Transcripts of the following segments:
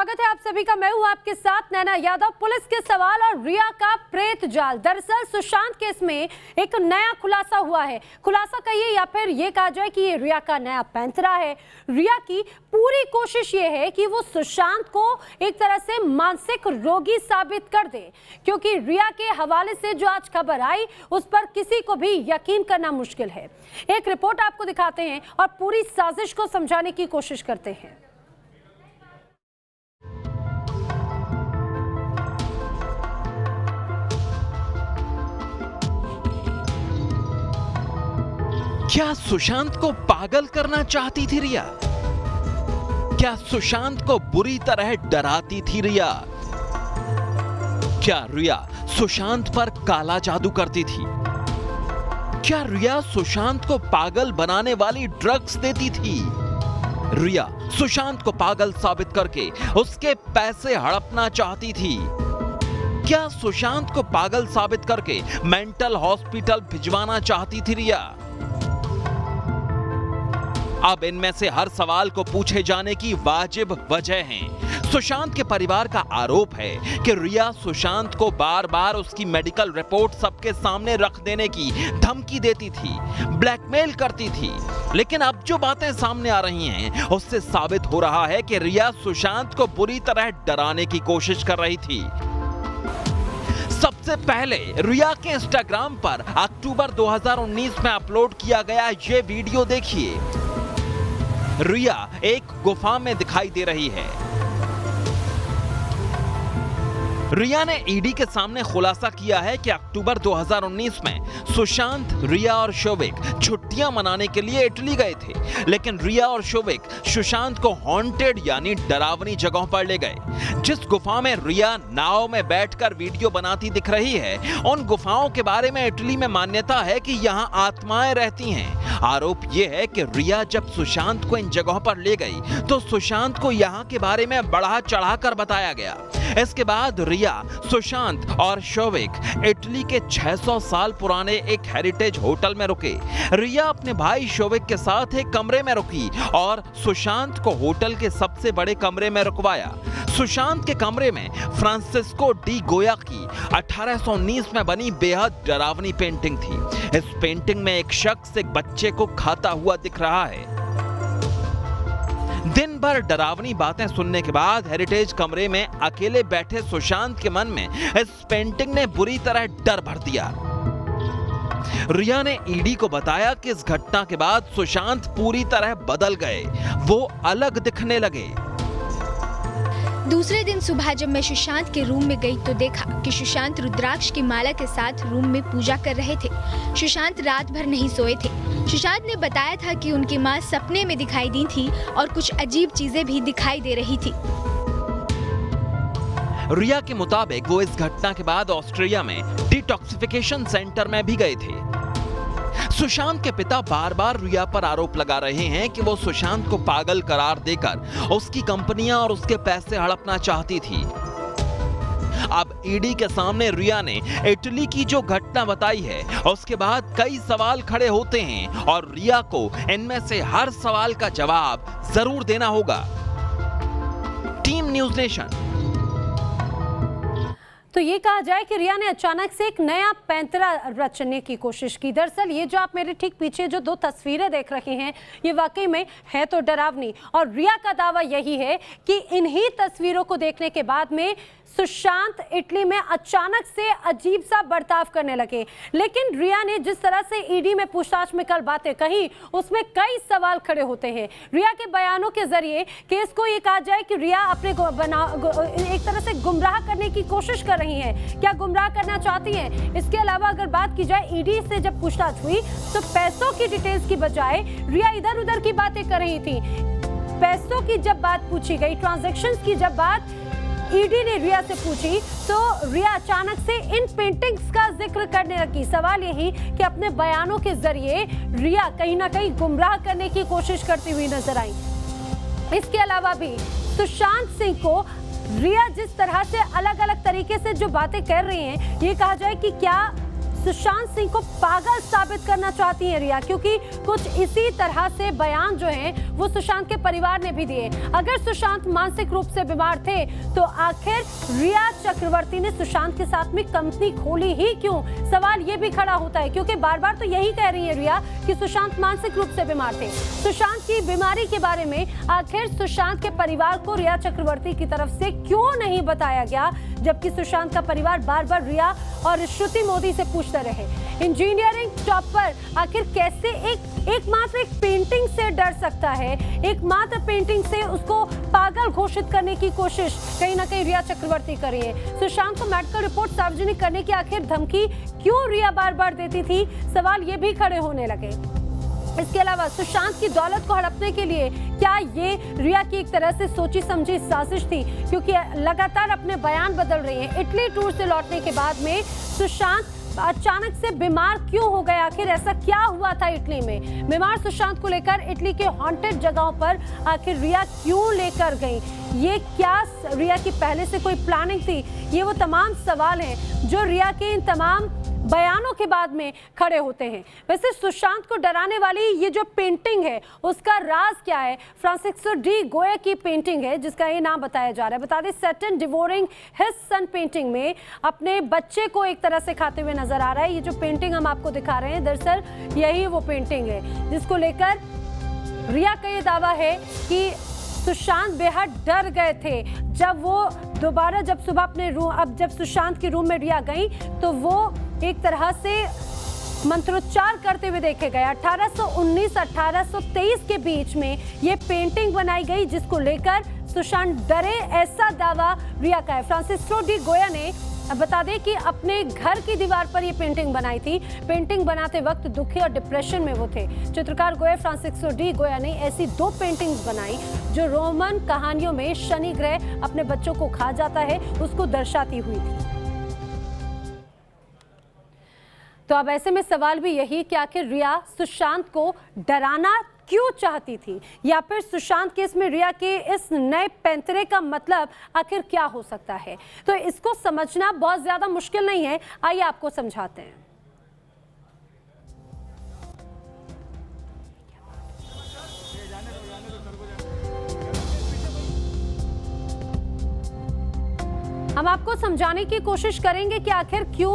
स्वागत है आप सभी का। मैं हूं आपके साथ नैना यादव। पुलिस के सवाल और रिया का प्रेत जाल। दरअसल सुशांत केस में एक नया खुलासा हुआ है। खुलासा कहिए या फिर ये कहा जाए कि ये रिया का नया पैंतरा है। रिया की पूरी कोशिश ये है कि वो सुशांत को एक तरह से मानसिक रोगी साबित कर दे, क्योंकि रिया के हवाले से जो आज खबर आई उस पर किसी को भी यकीन करना मुश्किल है। एक रिपोर्ट आपको दिखाते हैं और पूरी साजिश को समझाने की कोशिश करते हैं। क्या सुशांत को पागल करना चाहती थी रिया? क्या सुशांत को बुरी तरह डराती थी रिया? क्या रिया सुशांत पर काला जादू करती थी? क्या रिया सुशांत को पागल बनाने वाली ड्रग्स देती थी? रिया सुशांत को पागल साबित करके उसके पैसे हड़पना चाहती थी। क्या सुशांत को पागल साबित करके मेंटल हॉस्पिटल भिजवाना चाहती थी रिया? अब इनमें से हर सवाल को पूछे जाने की वाजिब वजह है। सुशांत के परिवार का आरोप है कि रिया सुशांत को बार बार उसकी मेडिकल रिपोर्ट सबके सामने रख देने की धमकी देती थी, ब्लैकमेल करती थी। लेकिन अब जो बातें सामने आ रही हैं, उससे साबित हो रहा है कि रिया सुशांत को बुरी तरह डराने की कोशिश कर रही थी। सबसे पहले रिया के इंस्टाग्राम पर अक्टूबर 2019 में अपलोड किया गया ये वीडियो देखिए। रिया एक गुफा में दिखाई दे रही है। रिया ने ईडी के सामने खुलासा किया है कि अक्टूबर 2019 में सुशांत, रिया और शोविक छुट्टियां मनाने के लिए इटली गए थे, लेकिन रिया और शोविक सुशांत को हॉन्टेड यानी डरावनी जगहों पर ले गए। जिस गुफा में रिया नाव में बैठकर वीडियो बनाती दिख रही है, उन गुफाओं के बारे में इटली में मान्यता है कि यहां आत्माएं रहती हैं। आरोप यह है कि रिया जब सुशांत को इन जगहों पर ले गई तो सुशांत को यहां के बारे में बढ़ा चढ़ाकर बताया गया। इसके बाद रिया, सुशांत और शोविक इटली के 600 साल पुराने एक हेरिटेज होटल में रुके। रिया अपने भाई शोविक के साथ एक कमरे में रुकी और सुशांत को होटल के सबसे बड़े कमरे में रुकवाया। सुशांत के कमरे में फ्रांसिस्को डी गोया की 1819 में बनी बेहद डरावनी पेंटिंग थी। इस पेंटिंग में एक शख्स एक बच्चे को खाता हुआ दिख रहा है। दिन भर डरावनी बातें सुनने के बाद हेरिटेज कमरे में अकेले बैठे सुशांत के मन में इस पेंटिंग ने बुरी तरह डर भर दिया। रिया ने ईडी को बताया कि इस घटना के बाद सुशांत पूरी तरह बदल गए, वो अलग दिखने लगे। दूसरे दिन सुबह जब मैं सुशांत के रूम में गई तो देखा कि सुशांत रुद्राक्ष की माला के साथ रूम में पूजा कर रहे थे। सुशांत रात भर नहीं सोए थे। सुशांत ने बताया था कि उनकी मां सपने में दिखाई दी थी और कुछ अजीब चीजें भी दिखाई दे रही थी। रिया के मुताबिक वो इस घटना के बाद ऑस्ट्रिया में डिटॉक्सिफिकेशन सेंटर में भी गए थे। सुशांत के पिता बार बार रिया पर आरोप लगा रहे हैं कि वो सुशांत को पागल करार देकर उसकी कंपनियां और उसके पैसे हड़पना चाहती थी। अब ईडी के सामने रिया ने इटली की जो घटना बताई है, उसके बाद कई सवाल खड़े होते हैं और रिया को इनमें से हर सवाल का जवाब जरूर देना होगा। Team news nation. तो ये कहा जाए कि रिया ने अचानक से एक नया पैंतरा रचने की कोशिश की। दरअसल ये जो आप मेरे ठीक पीछे जो दो तस्वीरें देख रहे हैं, ये वाकई में है तो डरावनी। और रिया का दावा यही है कि इन्हीं तस्वीरों को देखने के बाद में सुशांत इटली में अचानक से अजीब सा बर्ताव करने लगे। लेकिन रिया ने जिस तरह से ईडी में पूछताछ में कल बातें कही, उसमें कई सवाल खड़े होते हैं। रिया के बयानों के जरिए केस को ये कहा जाए कि रिया अपने एक तरह से गुमराह करने की कोशिश कर रही हैं। क्या गुमराह करना चाहती हैं? इसके अलावा अगर बात की जाए ईडी से जब पूछताछ हुई तो पैसों की डिटेल्स की बजाय रिया इधर उधर की बातें कर रही थी। पैसों की जब बात पूछी गई, ट्रांजैक्शंस की जब बात ईडी ने रिया से पूछी तो रिया अचानक से इन पेंटिंग्स का जिक्र करने लगी। सवाल यही कि अपने बयानों के जरिए रिया कहीं ना कहीं गुमराह करने की कोशिश करती हुई नजर आई। इसके अलावा भी सुशांत सिंह को रिया जिस तरह से अलग अलग तरीके से जो बातें कर रही हैं, ये कहा जाए कि क्या सुशांत सिंह को पागल साबित करना चाहती है रिया, क्योंकि कुछ इसी तरह से बयान जो है वो सुशांत के परिवार ने भी दिए। अगर सुशांत मानसिक रूप से बीमार थे तो आखिर रिया चक्रवर्ती ने सुशांत के साथ में कंपनी खोली ही क्यों? सवाल ये भी खड़ा होता है, क्योंकि बार बार तो यही कह रही है रिया कि सुशांत मानसिक रूप से बीमार थे। सुशांत की बीमारी के बारे में आखिर सुशांत के परिवार को रिया चक्रवर्ती की तरफ से क्यों नहीं बताया गया, जबकि सुशांत का परिवार बार बार रिया और श्रुति मोदी से पूछते रहे। इंजीनियरिंग टॉपर आखिर कैसे एकमात्र एक पेंटिंग से डर सकता है? एकमात्र पेंटिंग से उसको पागल घोषित करने की कोशिश कहीं ना कहीं रिया चक्रवर्ती कर रही है। सुशांत को मेडिकल रिपोर्ट सार्वजनिक करने की आखिर धमकी क्यों रिया बार बार देती थी? सवाल ये भी खड़े होने लगे। इसके अलावा सुशांत की दौलत को हड़पने के लिए क्या ये रिया की एक तरह से सोची समझी साजिश थी? क्योंकि लगातार अपने बयान बदल रही है। इटली टूर से लौटने के बाद में सुशांत अचानक से बीमार क्यों हो गए? आखिर ऐसा क्या हुआ था इटली में? बीमार सुशांत को लेकर इटली के हॉन्टेड जगहों पर आखिर रिया क्यों लेकर गई? ये क्या रिया की पहले से कोई प्लानिंग थी? ये वो तमाम सवाल हैं जो रिया के इन तमाम बयानों के बाद में खड़े होते हैं। वैसे सुशांत को डराने वाली ये जो पेंटिंग है उसका राज क्या है? फ्रांसिस्को डी गोया की पेंटिंग है जिसका ये नाम बताया जा रहा है। बता दें Saturn devouring his son painting में अपने बच्चे को एक तरह से खाते हुए नजर आ रहा है। ये जो पेंटिंग हम आपको दिखा रहे हैं दरअसल यही वो पेंटिंग है जिसको लेकर रिया का ये दावा है कि सुशांत बेहद डर गए थे जब वो दोबारा जब सुबह अपने रूम जब सुशांत के रूम में रिया गई तो वो एक तरह से मंत्रोच्चार करते हुए देखे गए। 1819-1823 के बीच में ये पेंटिंग बनाई गई जिसको लेकर सुशांत डरे, ऐसा दावा रिया का है। फ्रांसिस्को डी गोया ने बता दें कि अपने घर की दीवार पर ये पेंटिंग बनाई थी। पेंटिंग बनाते वक्त दुखी और डिप्रेशन में वो थे। चित्रकार गोया फ्रांसिस्को डी गोया ने ऐसी 2 पेंटिंग्स बनाई जो रोमन कहानियों में शनि ग्रह अपने बच्चों को खा जाता है उसको दर्शाती हुई थी। तो अब ऐसे में सवाल भी यही कि आखिर रिया सुशांत को डराना क्यों चाहती थी, या फिर सुशांत केस में रिया के इस नए पैंतरे का मतलब आखिर क्या हो सकता है? तो इसको समझना बहुत ज्यादा मुश्किल नहीं है, आइए आपको समझाते हैं। हम आपको समझाने की कोशिश करेंगे कि आखिर क्यों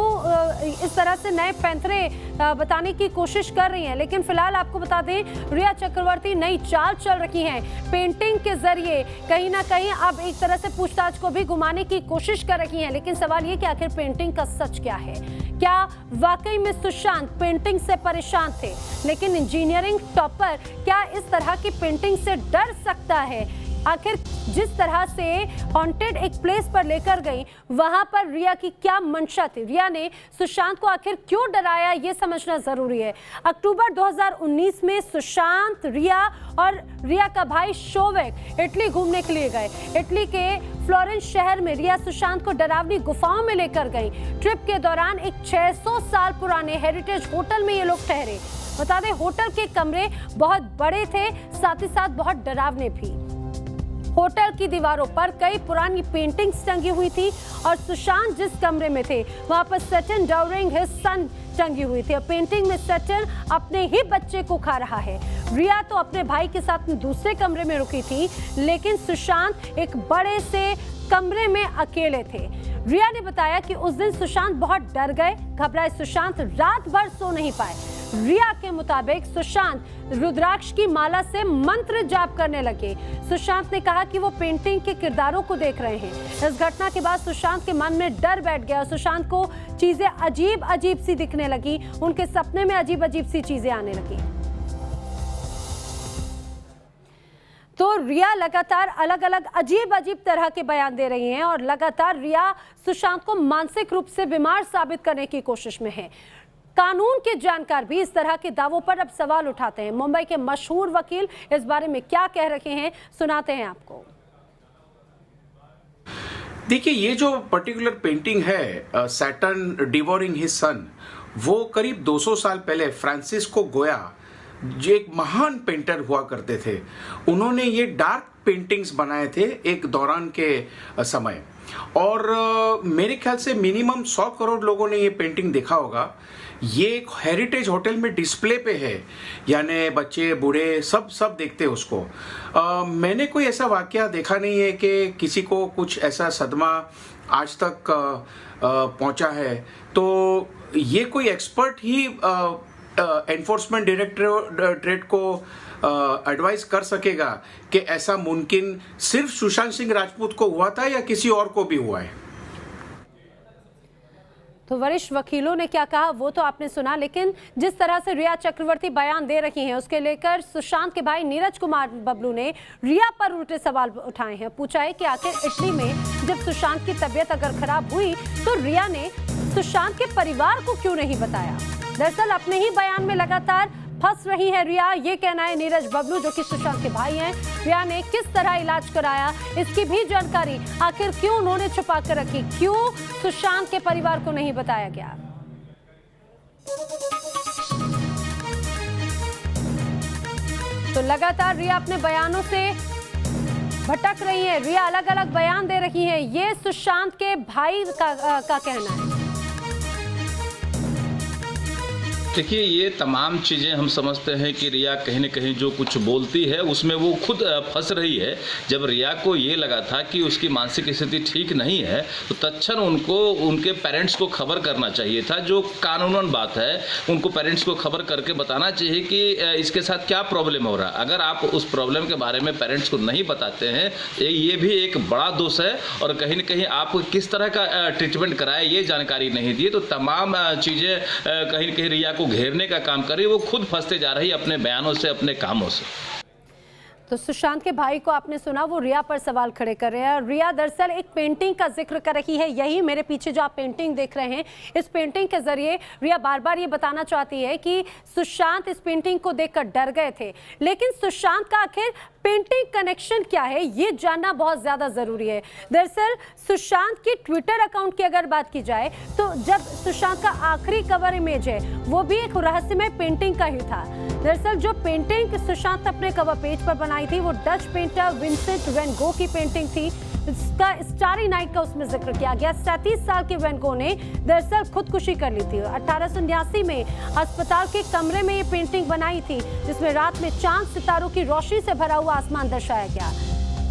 इस तरह से नए पैंतरे बताने की कोशिश कर रही हैं, लेकिन फिलहाल आपको बता दें रिया चक्रवर्ती नई चाल चल रही हैं। पेंटिंग के जरिए कहीं ना कहीं अब एक तरह से पूछताछ को भी घुमाने की कोशिश कर रही हैं, लेकिन सवाल ये कि आखिर पेंटिंग का सच क्या है? क्या वाकई में सुशांत पेंटिंग से परेशान थे? लेकिन इंजीनियरिंग टॉपर क्या इस तरह की पेंटिंग से डर सकता है? आखिर जिस तरह से हॉन्टेड एक प्लेस पर लेकर गई वहां पर रिया की क्या मंशा थी? रिया ने सुशांत को आखिर क्यों डराया, ये समझना जरूरी है। अक्टूबर 2019 में सुशांत, रिया और रिया का भाई शोविक इटली घूमने के लिए गए। इटली के फ्लोरेंस शहर में रिया सुशांत को डरावनी गुफाओं में लेकर गई। ट्रिप के दौरान एक 600 साल पुराने हेरिटेज होटल में ये लोग ठहरे। बता दें होटल के कमरे बहुत बड़े थे, साथ ही साथ बहुत डरावने भी। होटल की दीवारों पर कई पुरानी पेंटिंग्स टंगी हुई थी और सुशांत जिस कमरे में थे वहां पर सैटन ड्यूरिंग हिज सन टंगी हुई थी और पेंटिंग में सैटन अपने ही बच्चे को खा रहा है। रिया तो अपने भाई के साथ दूसरे कमरे में रुकी थी, लेकिन सुशांत एक बड़े से कमरे में अकेले थे। रिया ने बताया कि उस दिन सुशांत बहुत डर गए, घबराए सुशांत रात भर सो नहीं पाए। रिया के मुताबिक सुशांत रुद्राक्ष की माला से मंत्र जाप करने लगे। सुशांत ने कहा कि वो पेंटिंग के किरदारों को देख रहे हैं। इस घटना के बाद सुशांत के मन में डर बैठ गया और सुशांत को चीजें अजीब अजीब सी दिखने लगी। उनके सपने में अजीब अजीब सी चीजें आने लगी। तो रिया लगातार अलग अलग अजीब अजीब तरह के बयान दे रही हैं और लगातार रिया सुशांत को मानसिक रूप से बीमार साबित करने की कोशिश में है। कानून के जानकार भी इस तरह के दावों पर अब सवाल उठाते हैं। मुंबई के मशहूर वकील इस बारे में क्या कह रहे हैं, सुनाते हैं आपको। देखिए, ये जो पर्टिकुलर पेंटिंग है सैटर्न डिवोरिंग हिज सन, वो करीब 200 साल पहले फ्रांसिस्को गोया जो एक महान पेंटर हुआ करते थे, उन्होंने ये डार्क पेंटिंग्स बनाए थे एक दौरान के समय। और मेरे ख्याल से मिनिमम 100 करोड़ लोगों ने ये पेंटिंग देखा होगा। ये एक हेरिटेज होटल में डिस्प्ले पे है, यानी बच्चे बूढ़े सब देखते हैं उसको। मैंने कोई ऐसा वाकया देखा नहीं है कि किसी को कुछ ऐसा सदमा आज तक पहुंचा है। तो ये कोई एक्सपर्ट ही एनफोर्समेंट डायरेक्टरेट को एडवाइस कर सकेगा कि ऐसा मुमकिन सिर्फ सुशांत सिंह राजपूत को हुआ था या किसी और को भी हुआ है। तो वरिष्ठ वकीलों ने क्या कहा वो तो आपने सुना, लेकिन जिस तरह से रिया चक्रवर्ती बयान दे रही हैं उसके लेकर सुशांत के भाई नीरज कुमार बबलू ने रिया पर उल्टे सवाल उठाए हैं। पूछा है कि आखिर इटली में जब सुशांत की तबीयत अगर खराब हुई तो रिया ने सुशांत के परिवार को क्यों नहीं बताया। दरअसल अपने ही बयान में लगातार फंस रही है रिया, ये कहना है नीरज बबलू जो कि सुशांत के भाई हैं। रिया ने किस तरह इलाज कराया इसकी भी जानकारी आखिर क्यों उन्होंने छुपा कर रखी, क्यों सुशांत के परिवार को नहीं बताया गया। तो लगातार रिया अपने बयानों से भटक रही है। रिया अलग अलग बयान दे रही है, ये सुशांत के भाई का कहना है। देखिए, ये तमाम चीज़ें हम समझते हैं कि रिया कहीं न कहीं जो कुछ बोलती है उसमें वो खुद फंस रही है। जब रिया को ये लगा था कि उसकी मानसिक स्थिति ठीक नहीं है तो तत्क्षण उनको उनके पेरेंट्स को खबर करना चाहिए था, जो कानूनन बात है। उनको पेरेंट्स को खबर करके बताना चाहिए कि इसके साथ क्या प्रॉब्लम हो रहा है। अगर आप उस प्रॉब्लम के बारे में पेरेंट्स को नहीं बताते हैं, ये भी एक बड़ा दोष है। और कहीं न कहीं आप किस तरह का ट्रीटमेंट कराए ये जानकारी नहीं दी, तो तमाम चीज़ें कहीं न कहीं रिया को घेरने का काम कर रही है। वो खुद फंसते जा रही है अपने बयानों से, अपने कामों से। तो सुशांत के भाई को आपने सुना, वो रिया पर सवाल खड़े कर रहे हैं। रिया दरअसल एक पेंटिंग का जिक्र कर रही है, यही मेरे पीछे जो आप पेंटिंग देख रहे हैं, इस पेंटिंग के जरिए रिया बार बार ये बताना चाहती है कि सुशांत इस पेंटिंग को देखकर डर गए थे। लेकिन सुशांत का आखिर पेंटिंग कनेक्शन क्या है ये जानना बहुत ज्यादा जरूरी है। दरअसल सुशांत की ट्विटर अकाउंट की अगर बात की जाए तो जब सुशांत का आखिरी कवर इमेज है वो भी एक रहस्यमय पेंटिंग का ही था। दरअसल जो पेंटिंग सुशांत अपने कवर पेज पर बनाई थी वो डच पेंटर विंसेंट वैन गो की पेंटिंग थी। इसका स्टारी नाइट का उसमें जिक्र किया गया। 37 साल के वैन गो ने दरअसल खुदकुशी कर ली थी। 1889 में अस्पताल के कमरे में ये पेंटिंग बनाई थी जिसमें रात में चांद सितारों की रोशनी से भरा हुआ आसमान दर्शाया गया।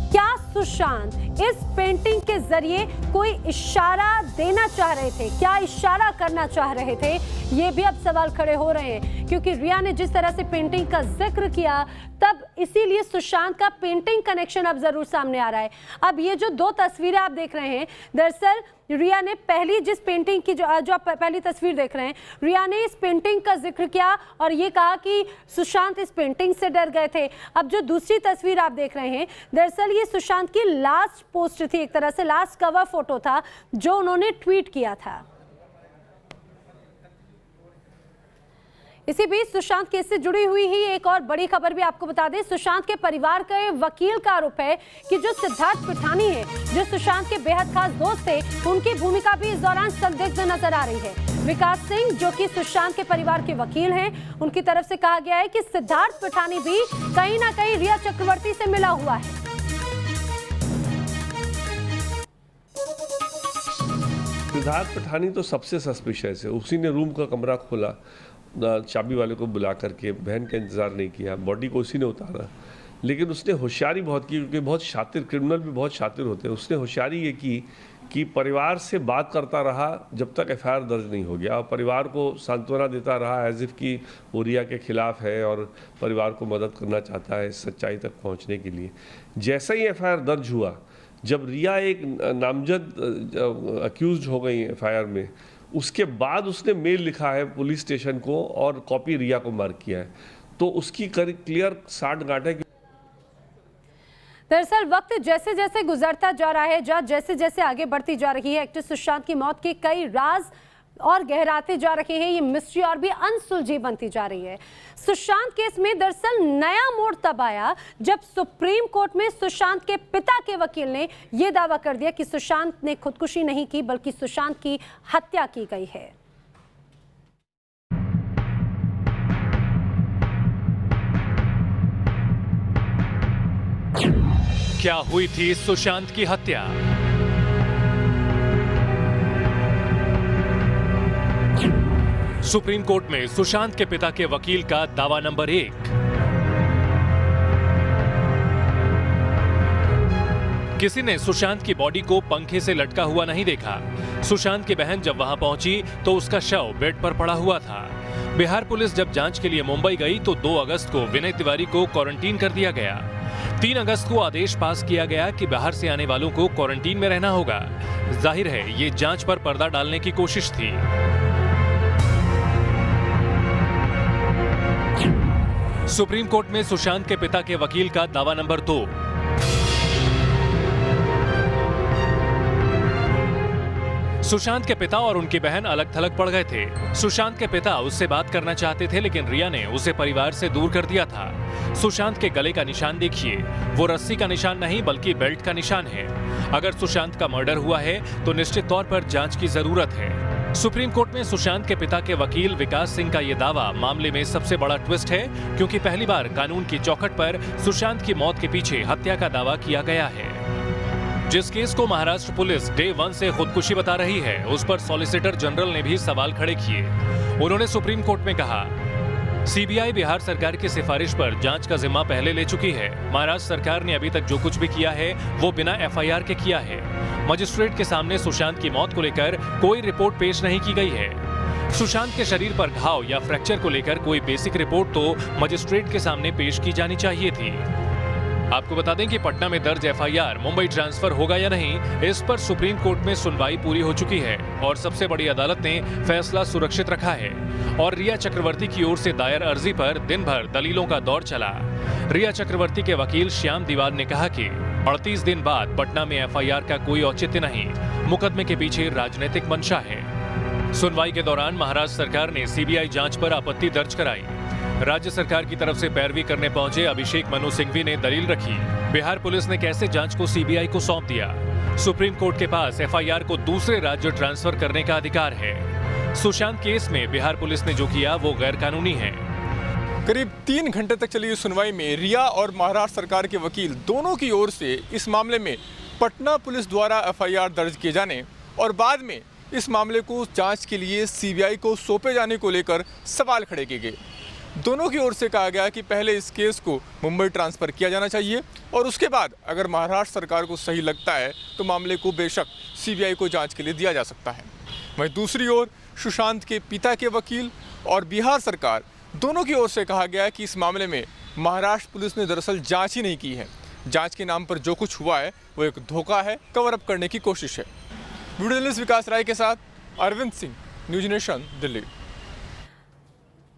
क्या सुशांत इस पेंटिंग के जरिए कोई इशारा देना चाह रहे थे, क्या इशारा करना चाह रहे थे, ये भी अब सवाल खड़े हो रहे हैं। क्योंकि रिया ने जिस तरह से पेंटिंग का जिक्र किया तब इसीलिए सुशांत का पेंटिंग कनेक्शन अब जरूर सामने आ रहा है। अब ये जो दो तस्वीरें आप देख रहे हैं, दरअसल रिया ने पहली जिस पेंटिंग की जो आप पहली तस्वीर देख रहे हैं, रिया ने इस पेंटिंग का जिक्र किया और ये कहा कि सुशांत इस पेंटिंग से डर गए थे। अब जो दूसरी तस्वीर आप देख रहे हैं, दरअसल ये सुशांत की लास्ट पोस्ट थी, एक तरह से लास्ट कवर फोटो था जो उन्होंने ट्वीट किया था। इसी बीच सुशांत केस से जुड़ी हुई ही एक और बड़ी खबर भी आपको बता दें। सुशांत के परिवार के वकील का आरोप है कि जो सिद्धार्थ पिठानी है, जो सुशांत के बेहद खास दोस्त थे, उनकी भूमिका भी इस दौरान संदिग्ध नजर आ रही है। विकास सिंह जो कि सुशांत के परिवार के वकील हैं, उनकी तरफ से कहा गया है कि सिद्धार्थ पिठानी भी कहीं ना कहीं रिया चक्रवर्ती से मिला हुआ है। सिद्धार्थ पिठानी तो सबसे सस्पिशियस है। उसी ने रूम का कमरा खोला, चाबी वाले को बुला करके, बहन का इंतज़ार नहीं किया, बॉडी को उसी ने उतारा। लेकिन उसने होशियारी बहुत की, क्योंकि बहुत शातिर, क्रिमिनल भी बहुत शातिर होते हैं। उसने होशियारी ये की कि परिवार से बात करता रहा जब तक एफआईआर दर्ज नहीं हो गया, और परिवार को सांत्वना देता रहा एज इफ़ कि वो रिया के खिलाफ है और परिवार को मदद करना चाहता है सच्चाई तक पहुँचने के लिए। जैसा ही एफआईआर दर्ज हुआ, जब रिया एक नामजद अक्यूज हो गई एफआईआर में, उसके बाद उसने मेल लिखा है पुलिस स्टेशन को और कॉपी रिया को मार्क किया है। तो उसकी क्लियर साठगांठ है। दरअसल वक्त जैसे जैसे गुजरता जा रहा है, जैसे जैसे आगे बढ़ती जा रही है, एक्ट्रेस सुशांत की मौत के कई राज और गहराते जा रहे हैं। ये मिस्ट्री और भी अनसुलझी बनती जा रही है। सुशांत केस में दरअसल नया मोड़ तब आया जब सुप्रीम कोर्ट में सुशांत के पिता के वकील ने यह दावा कर दिया कि सुशांत ने खुदकुशी नहीं की बल्कि सुशांत की हत्या की गई है। क्या हुई थी सुशांत की हत्या? सुप्रीम कोर्ट में सुशांत के पिता के वकील का दावा नंबर 1। किसी ने सुशांत की बॉडी को पंखे से लटका हुआ नहीं देखा। सुशांत की बहन जब वहां पहुंची तो उसका शव बेड पर पड़ा हुआ था। बिहार पुलिस जब जांच के लिए मुंबई गई तो 2 अगस्त को विनय तिवारी को क्वारंटीन कर दिया गया। 3 अगस्त को आदेश पास किया गया कि बाहर से आने वालों को क्वारंटीन में रहना होगा। जाहिर है ये जांच पर पर्दा डालने की कोशिश थी। सुप्रीम कोर्ट में सुशांत के पिता के वकील का दावा नंबर 2। सुशांत के पिता और उनकी बहन अलग थलग पड़ गए थे। सुशांत के पिता उससे बात करना चाहते थे लेकिन रिया ने उसे परिवार से दूर कर दिया था। सुशांत के गले का निशान देखिए, वो रस्सी का निशान नहीं बल्कि बेल्ट का निशान है। अगर सुशांत का मर्डर हुआ है तो निश्चित तौर पर जांच की जरूरत है। सुप्रीम कोर्ट में सुशांत के पिता के वकील विकास सिंह का यह दावा मामले में सबसे बड़ा ट्विस्ट है, क्योंकि पहली बार कानून की चौखट पर सुशांत की मौत के पीछे हत्या का दावा किया गया है। जिस केस को महाराष्ट्र पुलिस डे 1 से खुदकुशी बता रही है, उस पर सॉलिसिटर जनरल ने भी सवाल खड़े किए। उन्होंने सुप्रीम कोर्ट में कहा, सीबीआई बिहार सरकार की सिफारिश पर जांच का जिम्मा पहले ले चुकी है। महाराष्ट्र सरकार ने अभी तक जो कुछ भी किया है वो बिना एफआईआर के किया है। मजिस्ट्रेट के सामने सुशांत की मौत को लेकर कोई रिपोर्ट पेश नहीं की गई है। सुशांत के शरीर पर घाव या फ्रैक्चर को लेकर कोई बेसिक रिपोर्ट तो मजिस्ट्रेट के सामने पेश की जानी चाहिए थी। आपको बता दें कि पटना में दर्ज एफआईआर मुंबई ट्रांसफर होगा या नहीं, इस पर सुप्रीम कोर्ट में सुनवाई पूरी हो चुकी है और सबसे बड़ी अदालत ने फैसला सुरक्षित रखा है। और रिया चक्रवर्ती की ओर से दायर अर्जी पर दिन भर दलीलों का दौर चला। रिया चक्रवर्ती के वकील श्याम दीवार ने कहा कि 38 दिन बाद पटना में एफआईआर का कोई औचित्य नहीं, मुकदमे के पीछे राजनीतिक मंशा है। सुनवाई के दौरान महाराष्ट्र सरकार ने सीबीआई जांच पर आपत्ति दर्ज कराई। राज्य सरकार की तरफ से पैरवी करने पहुंचे अभिषेक मनु सिंघवी ने दलील रखी, बिहार पुलिस ने कैसे जांच को सीबीआई को सौंप दिया। सुप्रीम कोर्ट के पास एफआईआर को दूसरे राज्य ट्रांसफर करने का अधिकार है। सुशांत केस में बिहार पुलिस ने जो किया वो गैर कानूनी है। करीब 3 घंटे तक चली इस सुनवाई में रिया और महाराष्ट्र सरकार के वकील दोनों की ओर से इस मामले में पटना पुलिस द्वारा एफआईआर दर्ज किए जाने और बाद में इस मामले को जांच के लिए सीबीआई को सौंपे जाने को लेकर सवाल खड़े किए गए। दोनों की ओर से कहा गया कि पहले इस केस को मुंबई ट्रांसफ़र किया जाना चाहिए और उसके बाद अगर महाराष्ट्र सरकार को सही लगता है तो मामले को बेशक सीबीआई को जांच के लिए दिया जा सकता है। वहीं दूसरी ओर सुशांत के पिता के वकील और बिहार सरकार दोनों की ओर से कहा गया कि इस मामले में महाराष्ट्र पुलिस ने दरअसल जाँच ही नहीं की है। जाँच के नाम पर जो कुछ हुआ है वो एक धोखा है, कवर अप करने की कोशिश है। वीडियो जर्नलिस्ट विकास राय के साथ अरविंद सिंह, न्यूज नेशन, दिल्ली।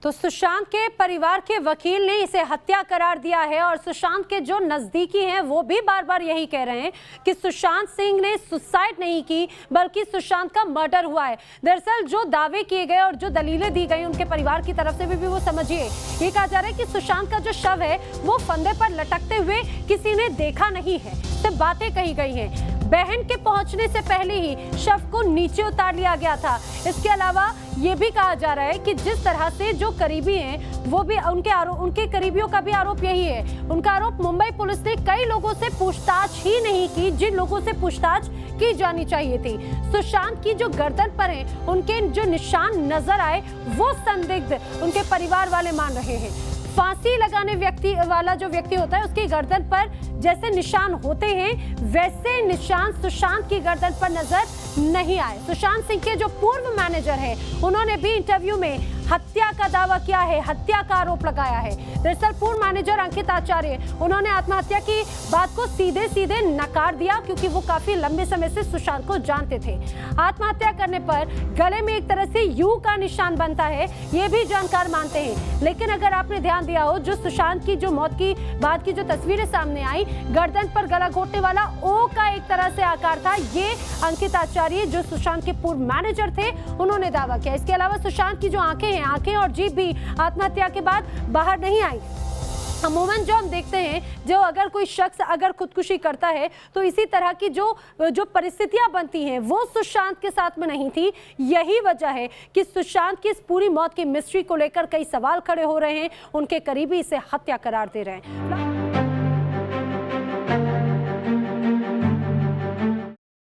तो सुशांत के परिवार के वकील ने इसे हत्या करार दिया है और सुशांत के जो नजदीकी हैं वो भी बार बार यही कह रहे हैं कि सुशांत सिंह ने सुसाइड नहीं की बल्कि सुशांत का मर्डर हुआ है। दरअसल जो दावे किए गए और जो दलीलें दी गई उनके परिवार की तरफ से भी वो समझिए, ये कहा जा रहा है कि सुशांत का जो शव है वो फंदे पर लटकते हुए किसी ने देखा नहीं है, सिर्फ बातें कही गई हैं। बहन के पहुंचने से पहले ही शव को नीचे उतार लिया गया था। इसके अलावा ये भी कहा जा रहा है कि जिस तरह से जो करीबी हैं वो भी उनके करीबियों का भी आरोप यही है। उनका आरोप मुंबई पुलिस ने कई लोगों से पूछताछ ही नहीं की जिन लोगों से पूछताछ की जानी चाहिए थी। सुशांत की जो गर्दन पर है उनके जो निशान नजर आए वो संदिग्ध उनके परिवार वाले मान रहे हैं। फांसी लगाने वाला जो व्यक्ति होता है उसकी गर्दन पर जैसे निशान होते हैं वैसे निशान सुशांत की गर्दन पर नजर नहीं आए। सुशांत सिंह के जो पूर्व मैनेजर हैं उन्होंने भी इंटरव्यू में हत्या का दावा किया है, हत्या का आरोप लगाया है। दरअसल पूर्व मैनेजर अंकित आचार्य उन्होंने आत्महत्या की बात को सीधे सीधे नकार दिया क्योंकि वो काफी लंबे समय से सुशांत को जानते थे। आत्महत्या करने पर गले में एक तरह से यू का निशान बनता है, ये भी जानकार मानते हैं। लेकिन अगर आपने ध्यान दिया हो जो सुशांत की जो मौत की बाद की जो तस्वीरें सामने आई, गर्दन पर गला घोटने वाला ओ का एक तरह से आकार था। ये अंकित आचार्य जो सुशांत के पूर्व मैनेजर थे उन्होंने दावा किया। इसके अलावा सुशांत की जो आंखें और जीभ भी आत्महत्या के बाद बाहर नहीं आई। अमूमन जो हम देखते हैं जो अगर कोई शख्स अगर खुदकुशी करता है तो इसी तरह की जो परिस्थितियां बनती हैं वो सुशांत के साथ में नहीं थी। यही वजह है कि सुशांत की इस पूरी मौत की मिस्ट्री को लेकर कई सवाल खड़े हो रहे हैं। उनके करीबी इसे हत्या करार दे रहे हैं।